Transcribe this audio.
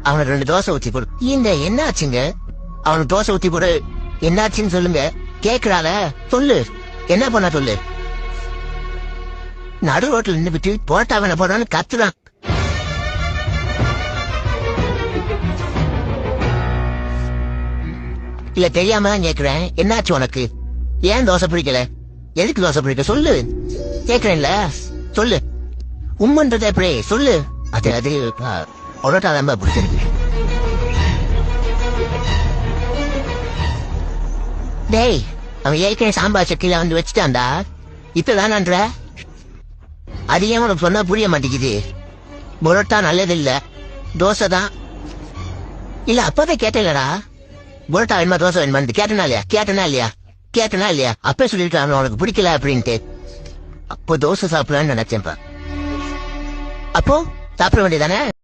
அவனுக்கு 2 தோசை ஊத்தி போடு. இந்த என்ன ஆச்சுங்க? அவனுக்கு தோசை ஊத்தி போடு. என்னாச்சுன்னு சொல்லுங்க. கேக்குறாள சொல்லு. என்ன பண்ண சொல்லு. நடு ரோட்ல நின்று விட்டு போட்டா வேணா போடான்னு கத்துறான். இல்ல தெரியாம தான் கேக்குறேன். என்னாச்சு உனக்கு? ஏன் தோசை பிடிக்கல? எதுக்கு தோசை பிடிக்க சொல்லு. கேக்குறேன்ல சொல்லு. உம்மன்றத எப்படி சொல்லு. அது உடட்டா தான் பிடிச்சிருக்கு. டேய் அவன் ஏற்கனவே சாம்பார் சட்டியில வந்து வச்சுட்டான்டா. இப்பதானன்ற அது ஏன் உனக்கு சொன்னா புரிய மாட்டேங்குது. புரோட்டா நல்லது இல்ல, தோசை தான். இல்ல அப்பதான் கேட்டேன்லடா. புரோட்டா வேணுமா தோசை வேணுமா கேட்டனா இல்லையா அப்பே சொல்லிட்டு உனக்கு பிடிக்கல அப்படின்ட்டு. அப்போ தோசை சாப்பிடலான்னு நினைச்சேன்ப்பா. அப்போ சாப்பிட வேண்டியதானே.